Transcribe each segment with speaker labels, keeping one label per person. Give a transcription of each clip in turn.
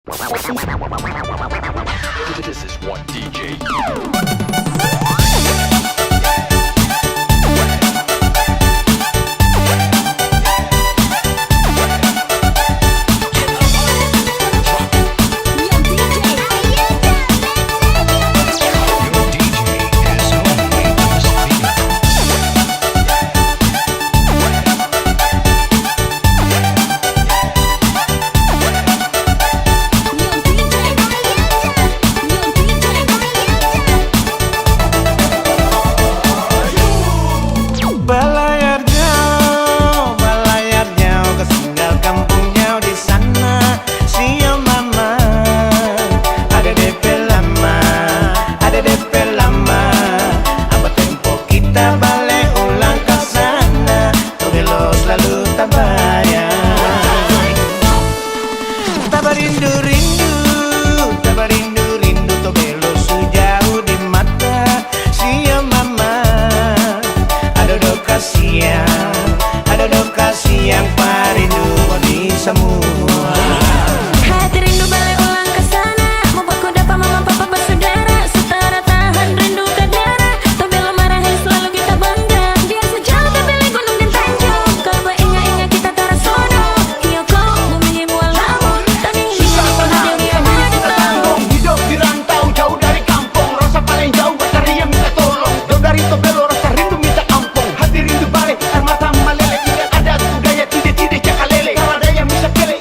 Speaker 1: This is one DJ.
Speaker 2: Ada lokasi yang parindu di semua.
Speaker 3: Hati rindu balik ulang ke sana, membuatku dapat mama papa bersaudara. Setara tahan rindu ke darah, tak bela marahin selalu kita bangga. Biar sejauh terpilih gunung dan tanjung, kalau beringat-ingat kita tersono. Hiyo kau bumi mualamu, tani hiyo ada yang ada.
Speaker 4: Hidup di rantau jauh dari kampung, rasa paling jauh cari yang minta tolong. Jauh dari Tobelo rasa rindu minta ampun. Hati rindu balik air mata meleleh, ingat ada budaya tidak cakalele. Kalau ada yang bisa pilih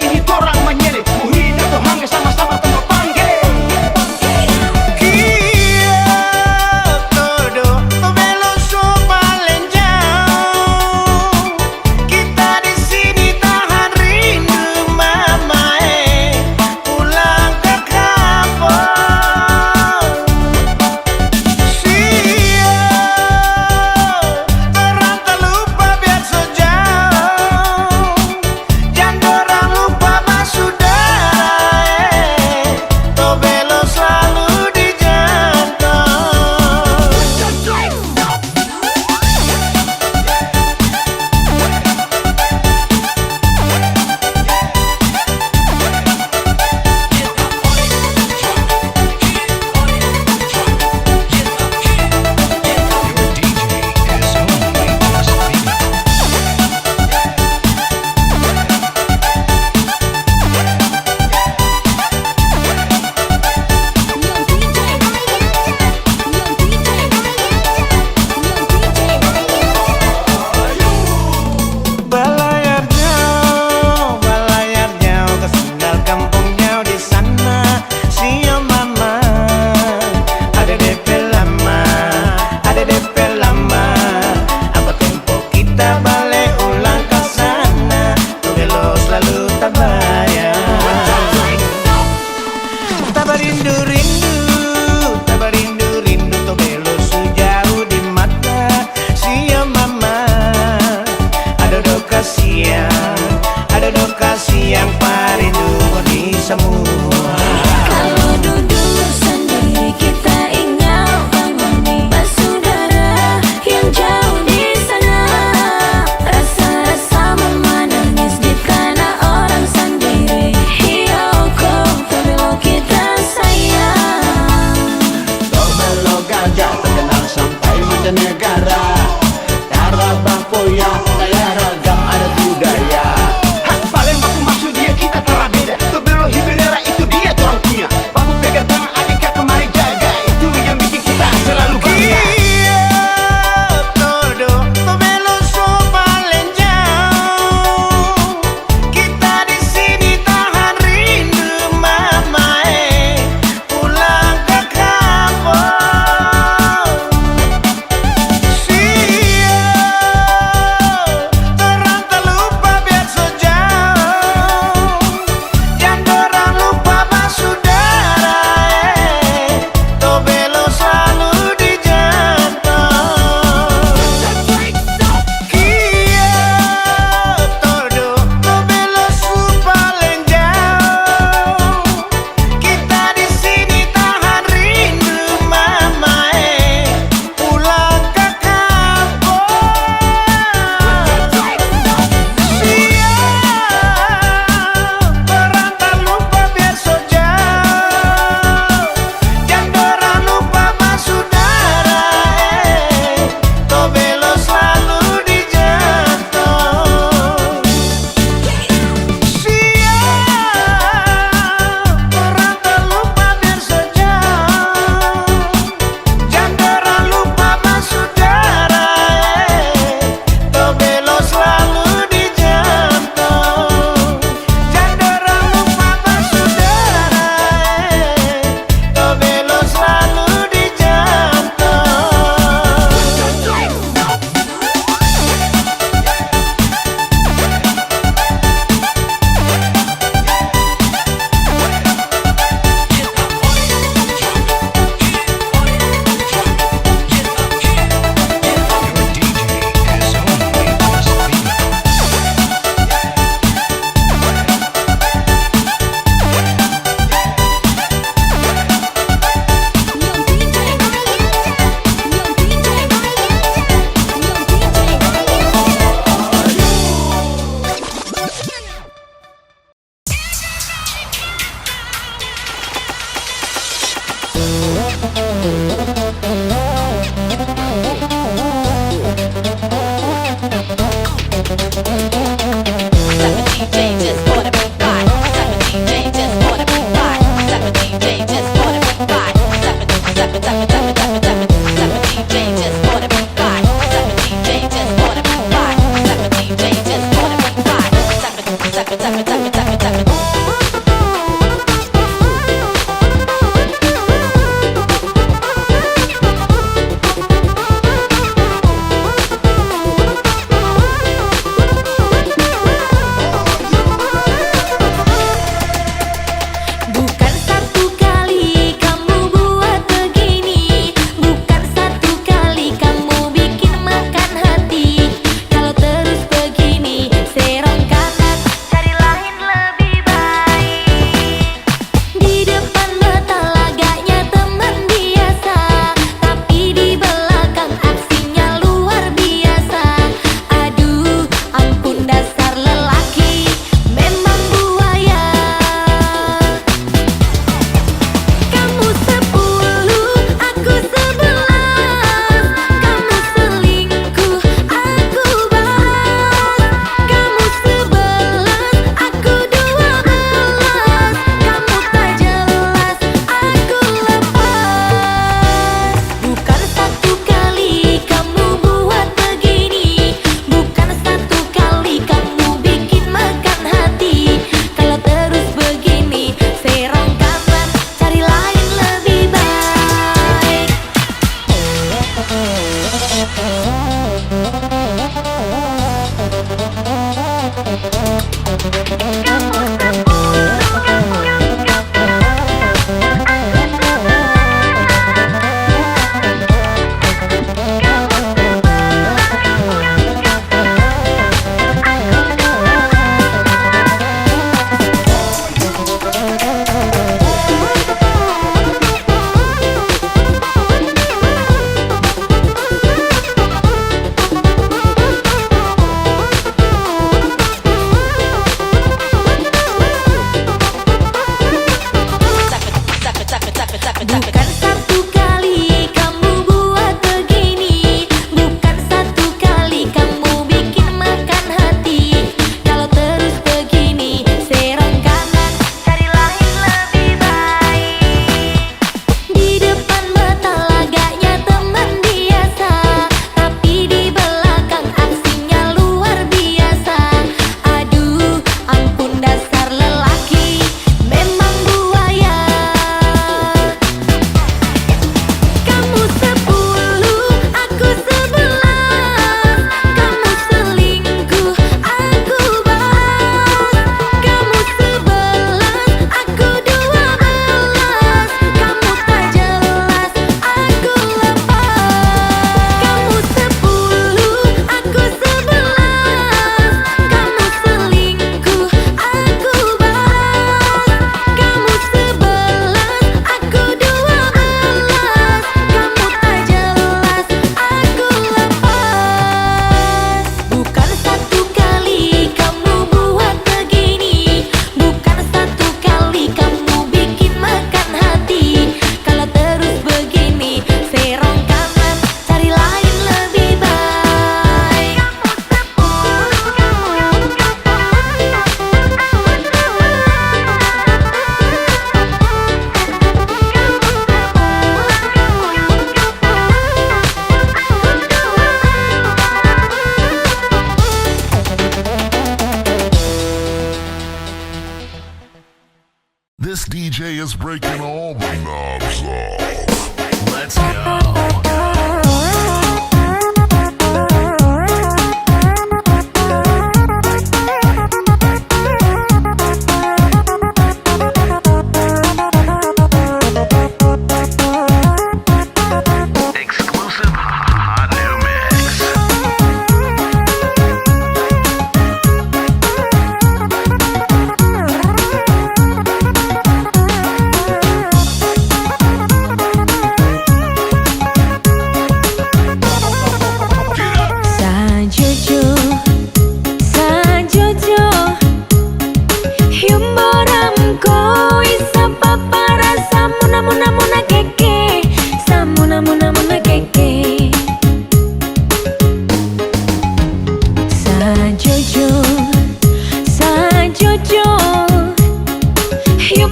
Speaker 5: This DJ is breaking all the knobs off. Let's go.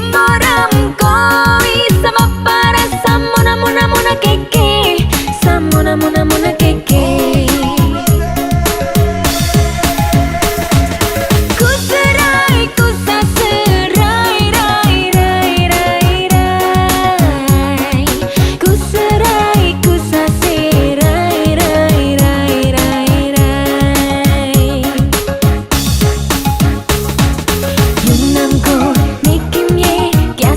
Speaker 3: Timboram koi sama para samuna muna muna keke, samuna muna muna keke. Ku serai ku saserai rai rai rai rai. Ku serai ku saserai rai rai rai rai. Yunamku nikimye kya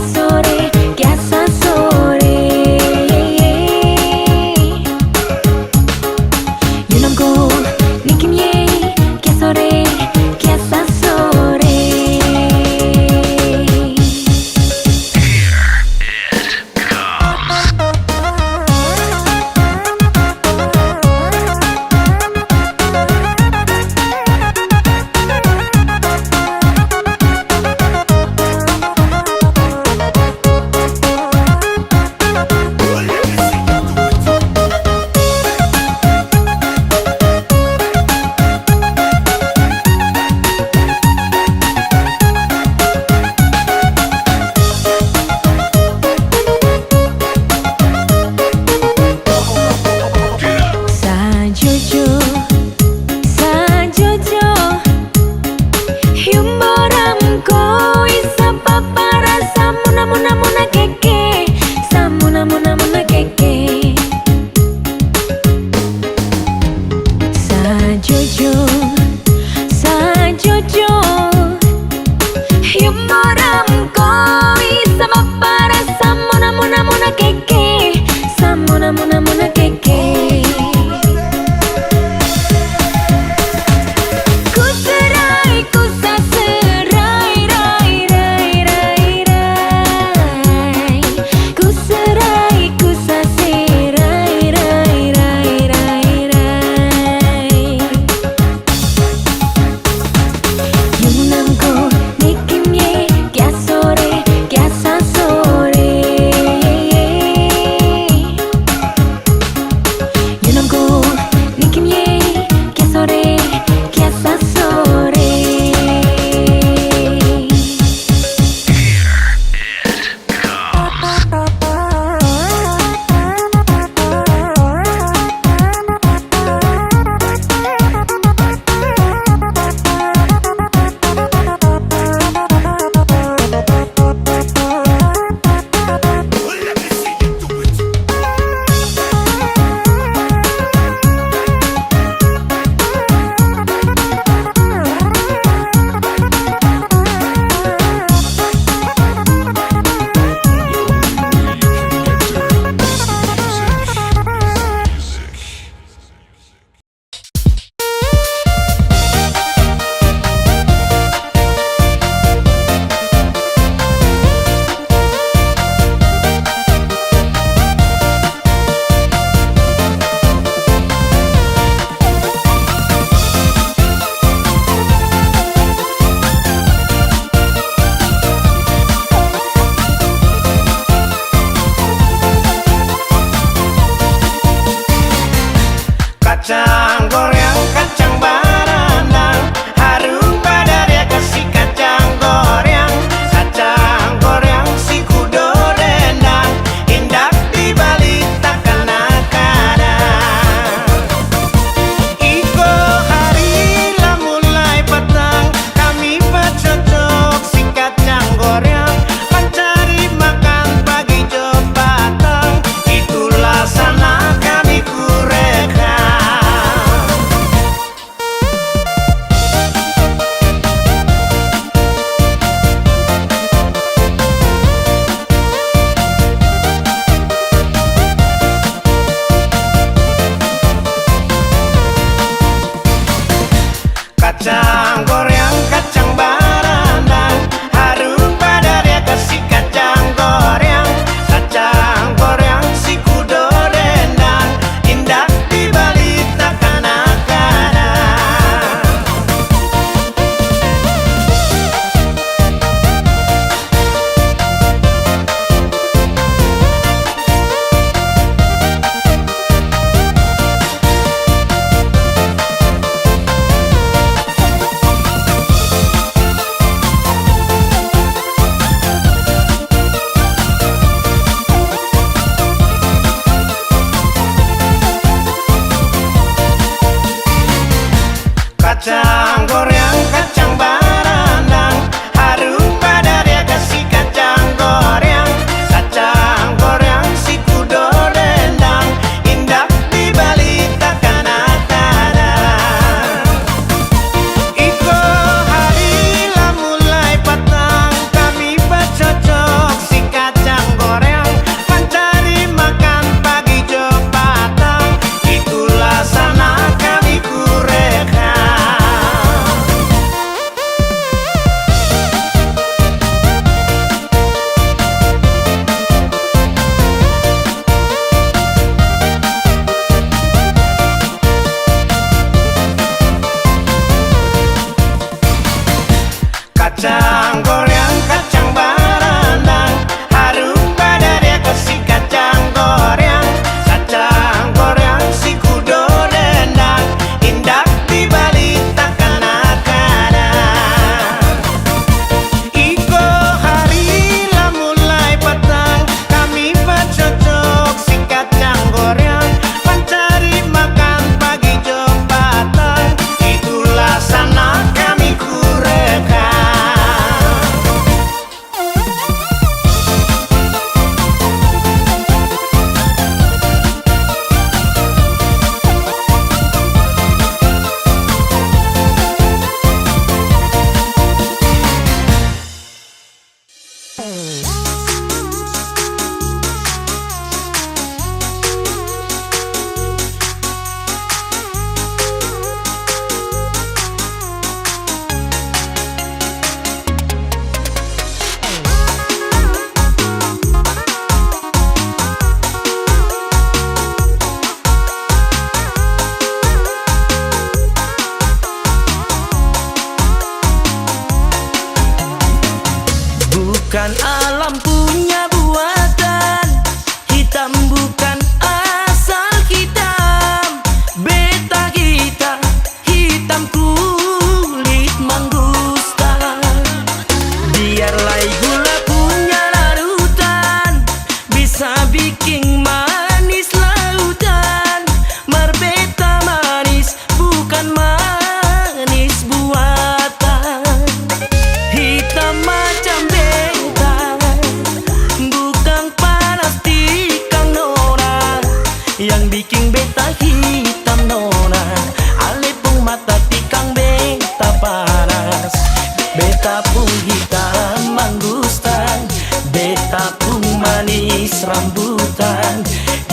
Speaker 2: beta pun manis rambutan.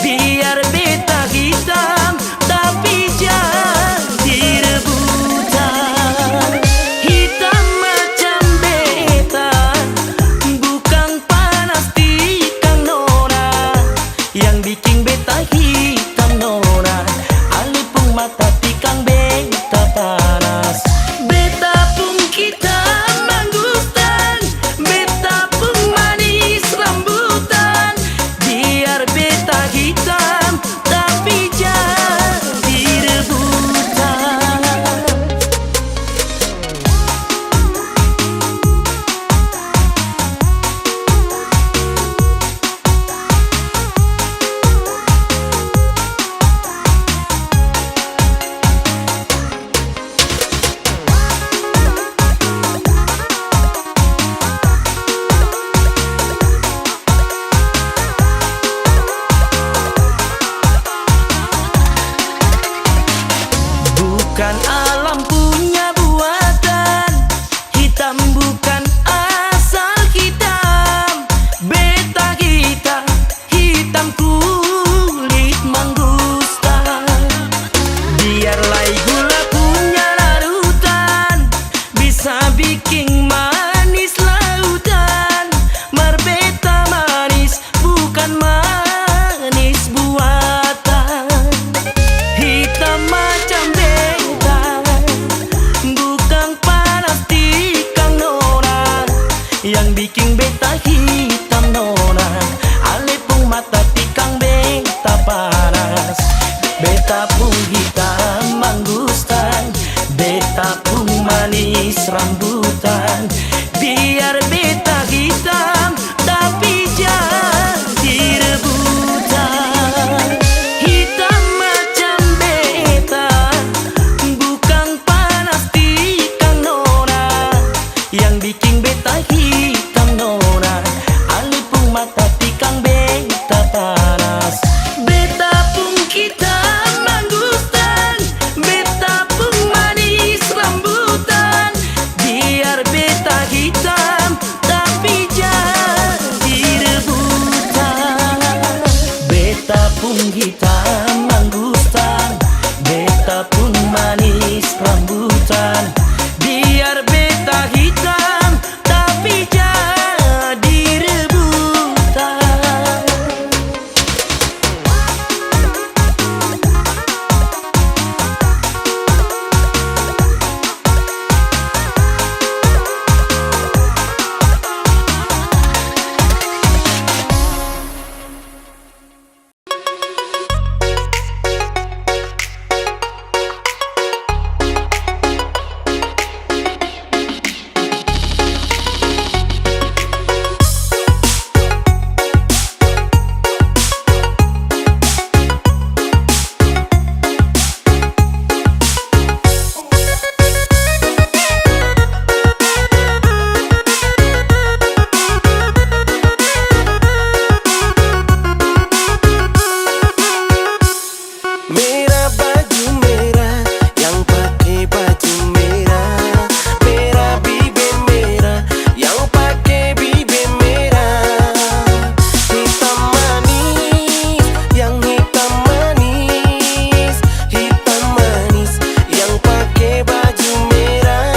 Speaker 2: Biar beta hitam tapi jadi rebutan. Hitam macam beta, bukan panas tikang nona. Yang bikin beta hitam nona, alipung mata tikang beta panas. Beta pun kita mangustan, beta pun manis rambutan. Biar beta hitam tapi jadi rebutan. Bukan alam punya buatan, hitam bukan asal hitam. Beta kita hitam kulit mangustan. Biarlah gula punya larutan, bisa bikin manis lautan. Marbeta manis bukan manis buatan. Hitam macam beta, bukan panas tikang nona. Yang bikin beta hitam nona, alepung mata tikang beta panas. Beta pun hitam mangustan, beta pun manis rambutan. Biar beta hitam tapi jadi rebutan. Hitam macam beta, bukan panas tikang nona. Yang bikin beta hitam nona, alipung mata tikang beta panas. Beta pun kita mangustan, beta pun manis rambutan. Biar beta hitam tapi jadi rebutan. Beta pun hitam mangustan, beta pun manis rambutan. Biar beta hitam tapi jadi rebutan. Merah baju merah, yang pakai baju merah. Merah bibir merah, yang pakai bibir merah. Hitam manis, yang hitam manis. Hitam manis, yang pakai baju merah.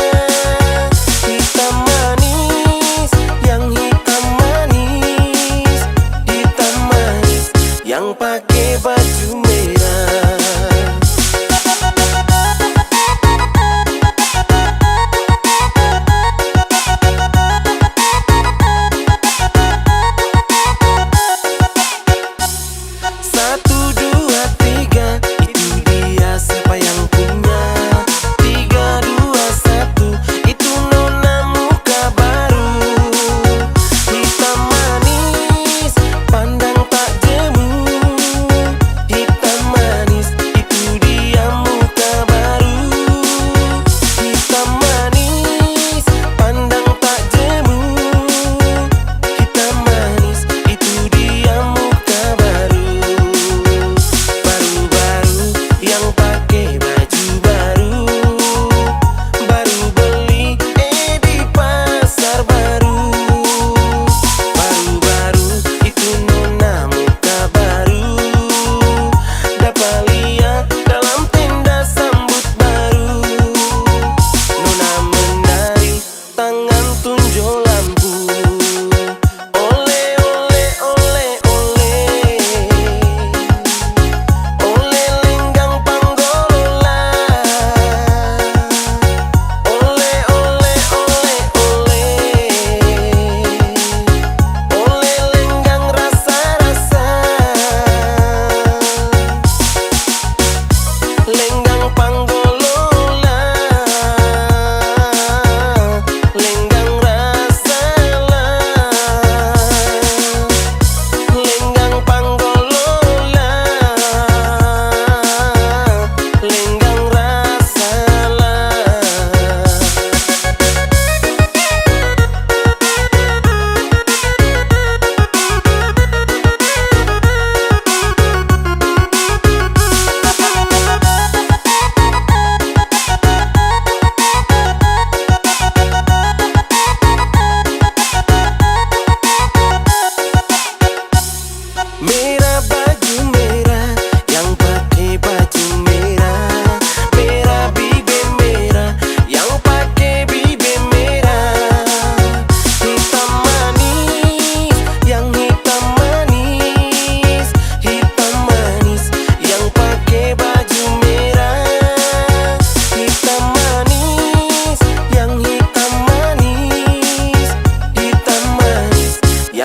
Speaker 2: Hitam manis, yang hitam manis. Hitam manis, yang pakai baju merah. Satu, dua, tiga, itu dia siapa yang punya. Tiga, dua, satu, itu nona muka baru. Hitam manis, pandang tak jemu. Hitam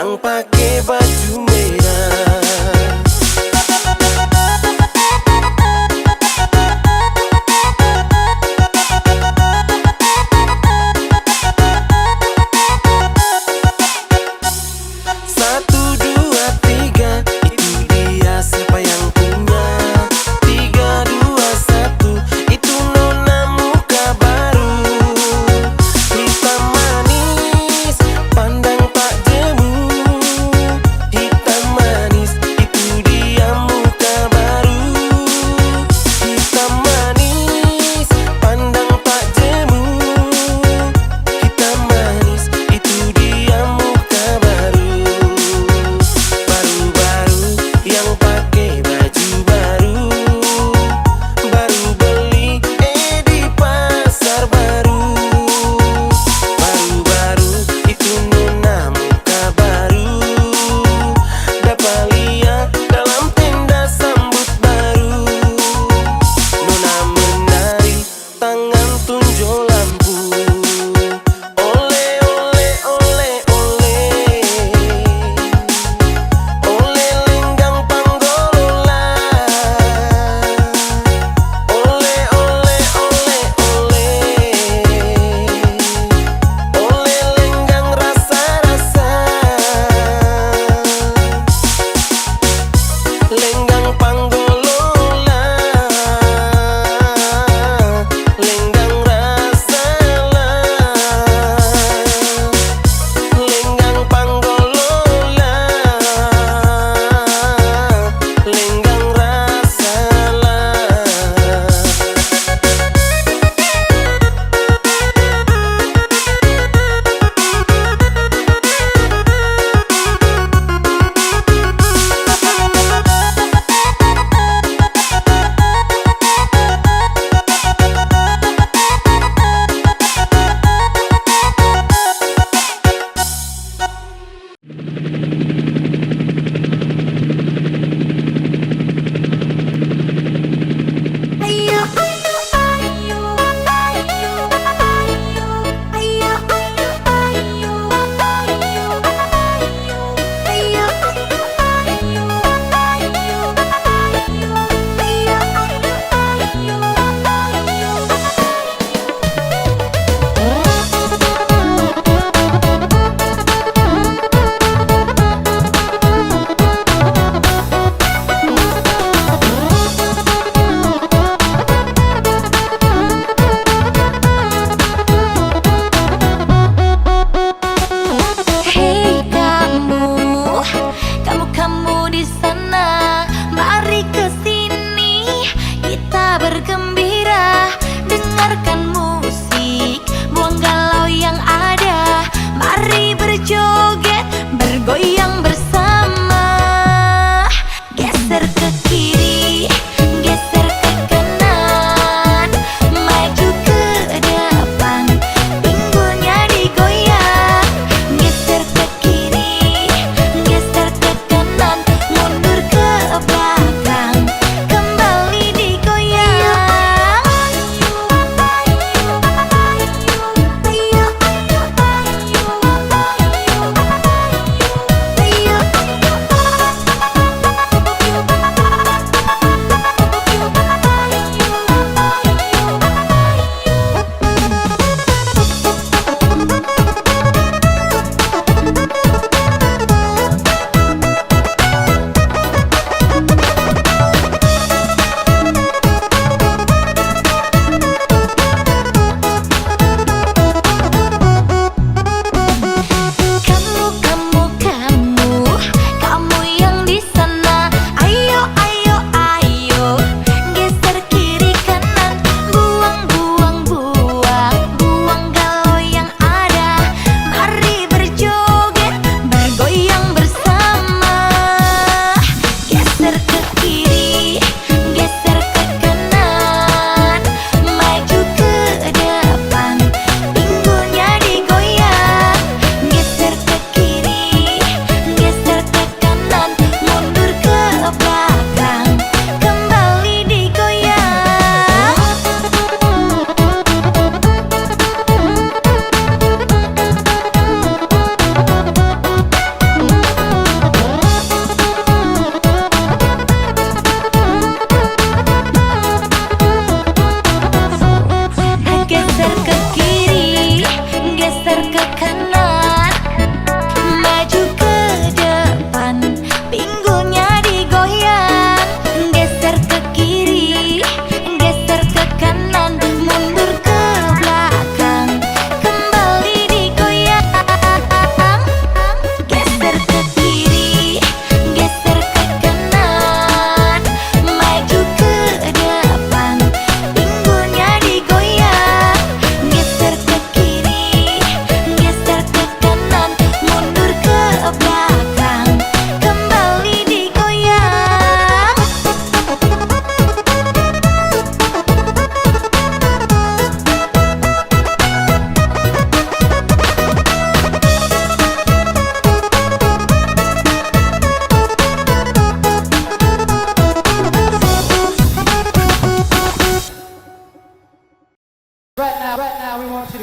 Speaker 2: yang pakai baju merah. Satu, dua, tiga, itu dia siapa yang punya. Tiga, dua, satu, itu nona muka baru. Hitam manis, pandang tak jemu.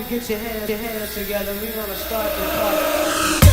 Speaker 2: get your hands together. We gonna start the party.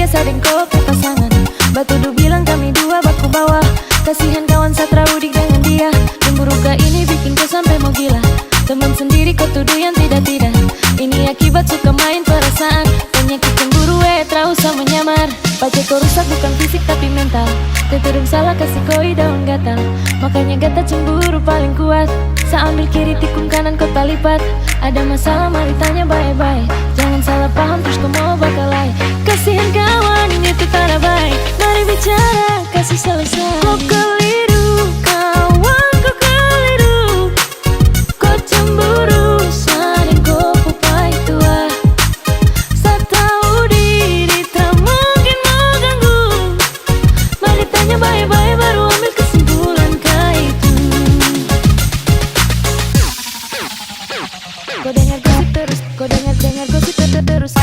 Speaker 3: sading kopi pasangan. Batu du bilang kami dua baku bawah. Kasihan kawan Satra udik dengan dia. Cemburu gak ini bikin kau sampai mau gila. Teman sendiri kau tuduh yang tidak-tidak. Ini akibat suka main perasaan. Penyakit cemburu trau sama nyamar. Pajak kau rusak bukan fisik tapi mental. Teturung salah kasih koi daun gatal, makanya gata cemburu paling kuat. Sa ambil kiri tikung kanan kota lipat. Ada masalah mari tanya baik-baik. Jangan salah paham terus kau mau bakalai. Kasihan kawan ini tuh tara baik. Mari bicara kasih selesai. Kau keliru kawan kau keliru. Kau cemburu saling kau pupai tua. Sa tahu diri tak mungkin mau ganggu. Mari tanya baik-baik baru ambil kesimpulan kah itu. Kau dengar gosip terus, kau dengar gosip terus.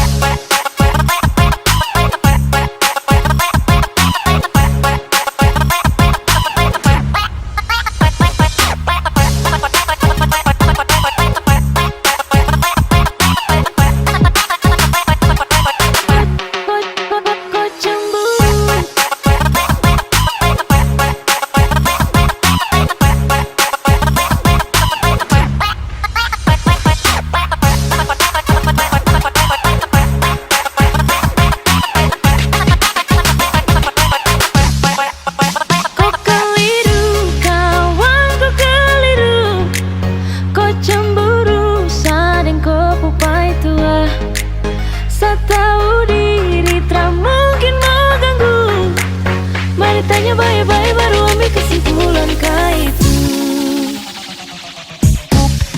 Speaker 3: Kau cemburu. Kau keliru kawan kau keliru. Kau cemburu sadeng kau pupai tua. Sa tahu diri tak mungkin mau ganggu. Mari tanya baik-baik baru ambil kesimpulan kah itu.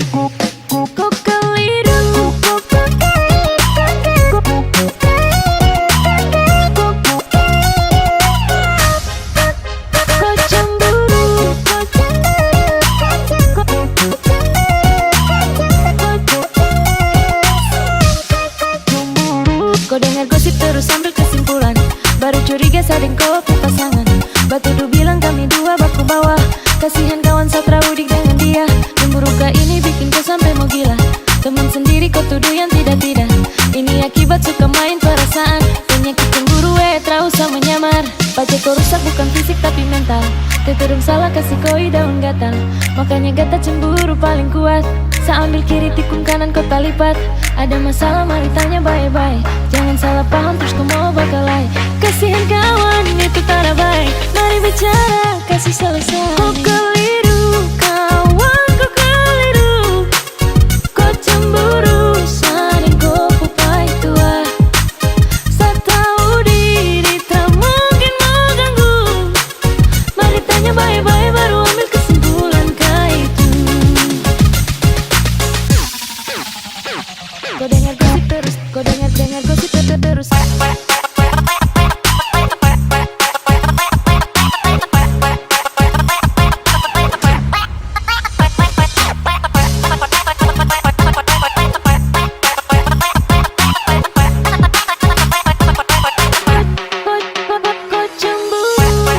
Speaker 3: Kau keliru. Kau cemburu. Kau dengar gosip terus ambil kesimpulan. Baru curiga sadeng kau pasangan. Batu du bilang kami dua baku bawah. Kasihan kawan satra udik dengan dia. Cemburu kah ini bikin kau sampai mau gila. Teman sendiri kau tuduh yang tidak-tidak. Ini akibat suka main perasaan. Penyakit cemburu terus sama nyamar. Baca kau rusak bukan fisik tapi mental. Teturung salah kasih koi daun gatal, makanya gata cemburu paling kuat. Sa ambil kiri tikung kanan kota lipat. Ada masalah mari tanya baik-baik. Jangan salah paham terus kau mau bakalai. Kasihan kawan ini tuh tara baik. Mari bicara kasih selesai. Kau keliru kawan kau keliru. Kau cemburu sadeng kau pupai tua. Sa tahu diri tak mungkin mau ganggu. Mari tanya baik-baik baru ambil kesimpulan kah itu. Kau dengar gosip terus, kau dengar gosip terus. Kau cemburu.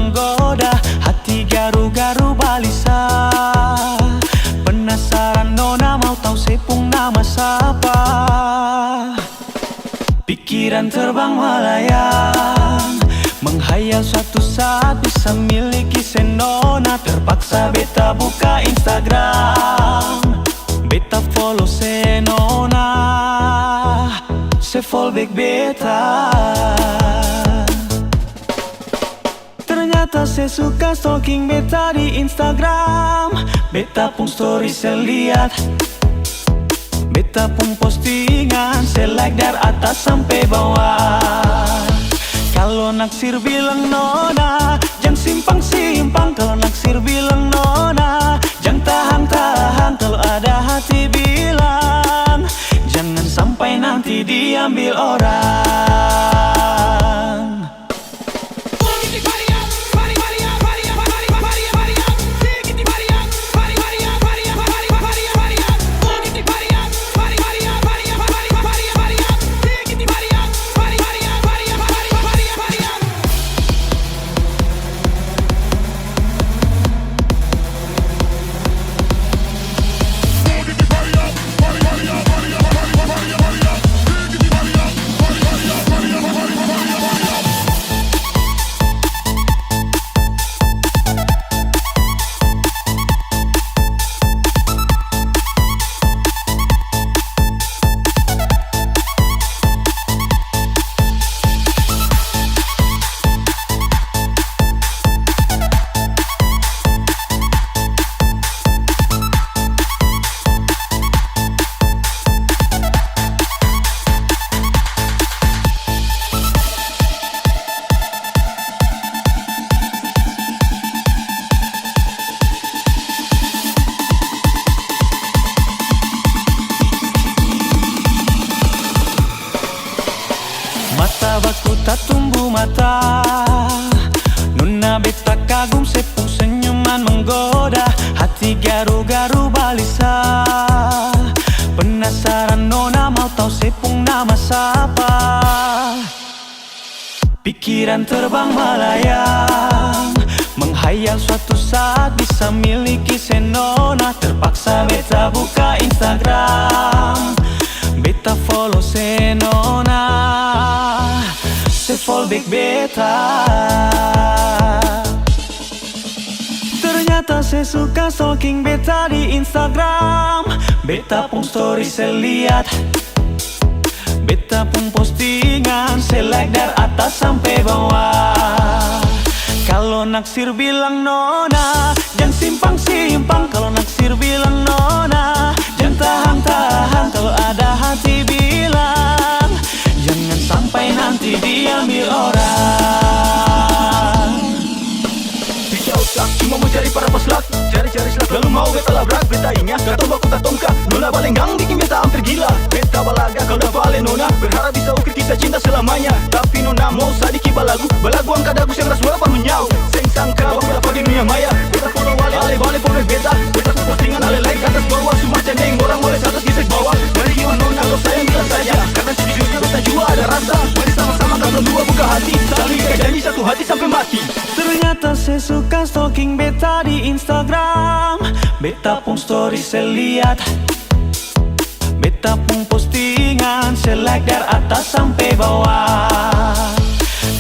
Speaker 2: menggoda, hati garu-garu balisa. Penasaran nona mau tahu sepung nama siapa? Pikiran terbang melayang, menghayal suatu saat bisa miliki senona. Terpaksa beta buka Instagram, beta follow senona, se fallback beta. Ternyata saya suka stalking beta di Instagram. Beta pun story saya lihat, beta pun postingan saya like dari atas sampai bawah. Kalau naksir bilang nona, jangan simpang-simpang. Kalau naksir bilang nona, jangan tahan-tahan. Kalau ada hati bilang, jangan sampai nanti diambil orang. Mata baku tak tumbuh mata, nona beta kagum sepung senyuman menggoda, hati garu-garu balisa. Penasaran nona mau tahu sepung nama siapa? Pikiran terbang melayang, menghayal suatu saat bisa miliki senona. Terpaksa beta buka Instagram, beta follow senona, se fallback beta. Ternyata saya suka stalking beta di Instagram. Beta pun story saya lihat, beta pun postingan saya like dari atas sampai bawah. Kalau naksir bilang nona, jangan simpang-simpang. Kalau naksir bilang nona, jangan tahan-tahan. Kalau ada hati bilang, jangan sampai nanti diambil orang.
Speaker 4: Pisau tak cuma mau cari para peslak, cari-cari selak lalu mau beta labrak. Beta ingat kata baku tak tongka, nona balenggang bikin beta hampir gila. Beta balaga kalau dah vale nona, berharap bisa ukir kita cinta selamanya. Tapi nona mau sadiki balagu angkat dagus yang rasuah menyau. Seng sangka baku dapat di dunia maya. Beta follow ale balik follow beta, beta pun postingan ale like atas bawah. Semua cendeng orang boleh atas kisah bawah. Dari gimana nona kau sayang bilang saja, karena sejujurnya beta juga ada rasa. Mari sama-sama kalau dua buka hati, saling ikat janji satu hati sampai mati.
Speaker 2: Ternyata saya suka stalking beta di Instagram. Beta pun story saya lihat, beta pun postingan saya like dari atas sampai bawah.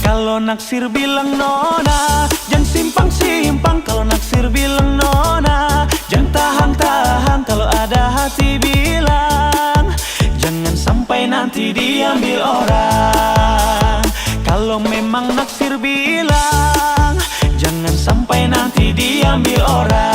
Speaker 2: Kalau naksir bilang nona, jangan simpang-simpang. Kalau naksir bilang nona, jangan tahan-tahan. Kalau ada hati bilang, jangan sampai nanti diambil orang. Kalau memang naksir bilang, jangan sampai nanti diambil orang.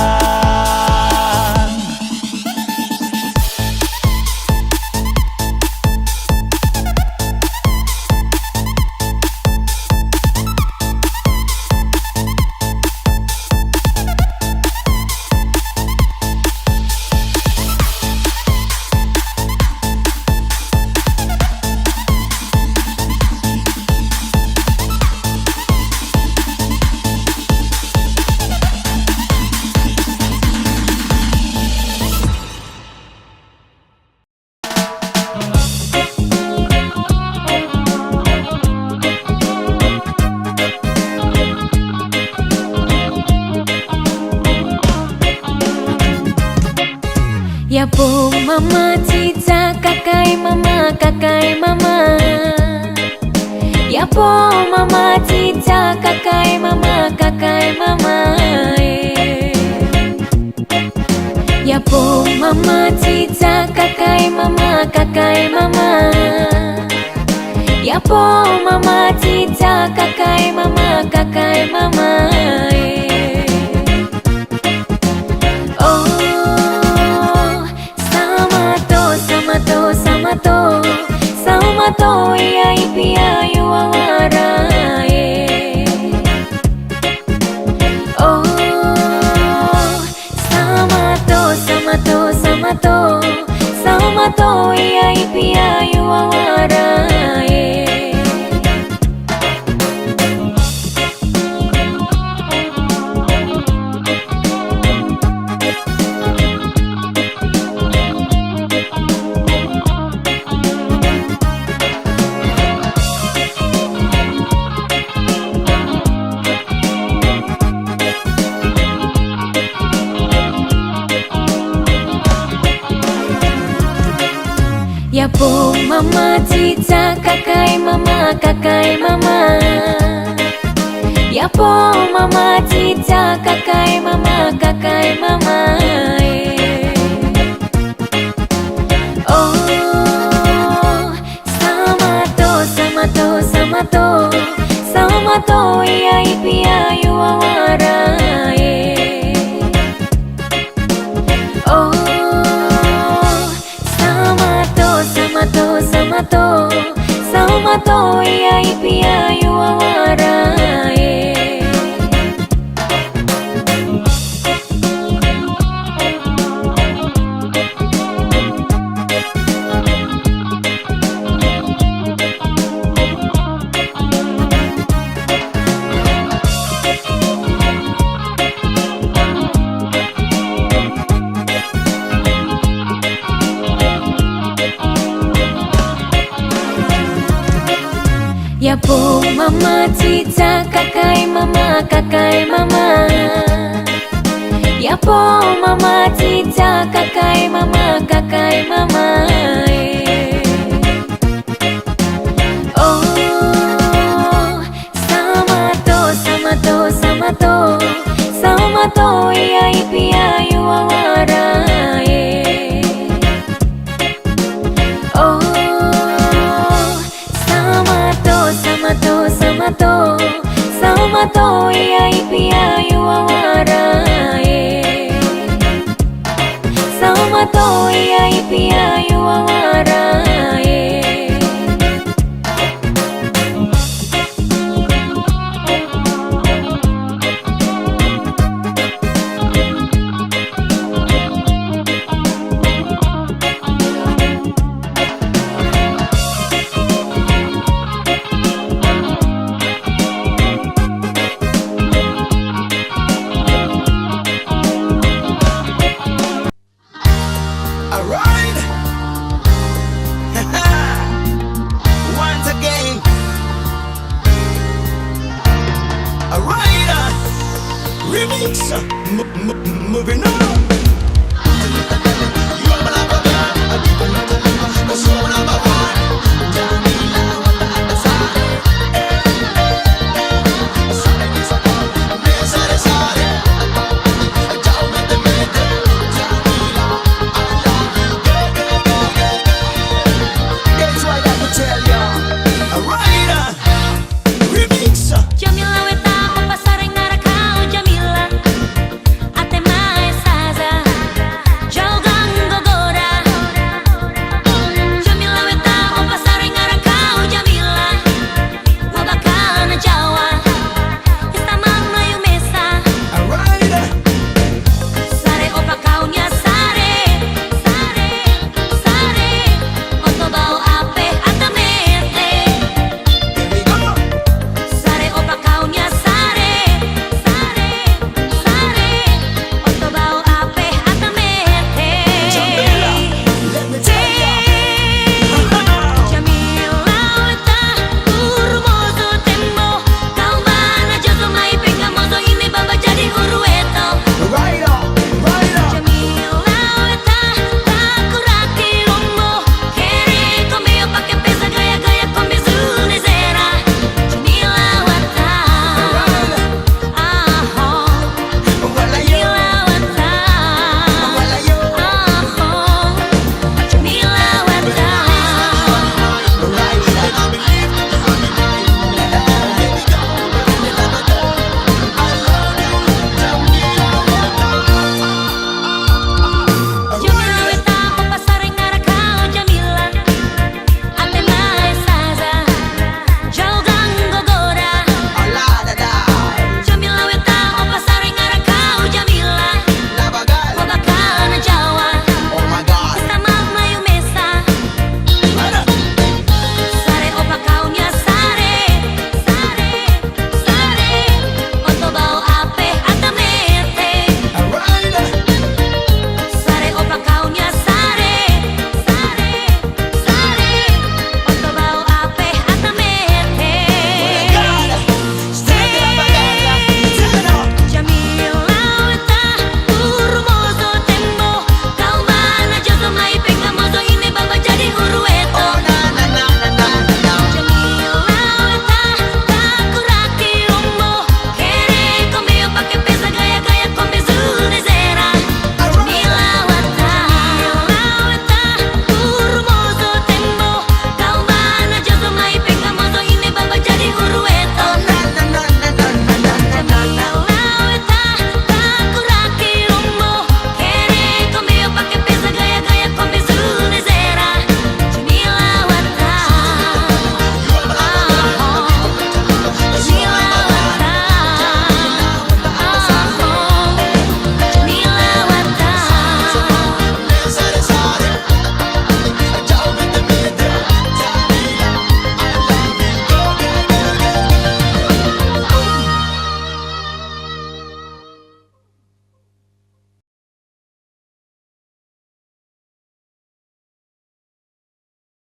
Speaker 3: Ya po mama cica kakai mama Ya po mama cica kakai mama Ya po mama cica kakai mama Ya po mama cica kakai mama Oh sama to iya ipia yuawara Oh sama to iya ipia yuawara Ya po mama cica kakai mama Ya po mama cica kakai mama Oh sama to iya ipia yuawara Oh sama to iya ipia yuawara Ya po mama cica kakai mama Ya po mama cica kakai mama Oh sama to iya ipia yuawara Oh sama to iya ipia yuawara Sama to iya ipia yuawara
Speaker 4: Alright. Once again. Alright. Remix. Moving on. You are my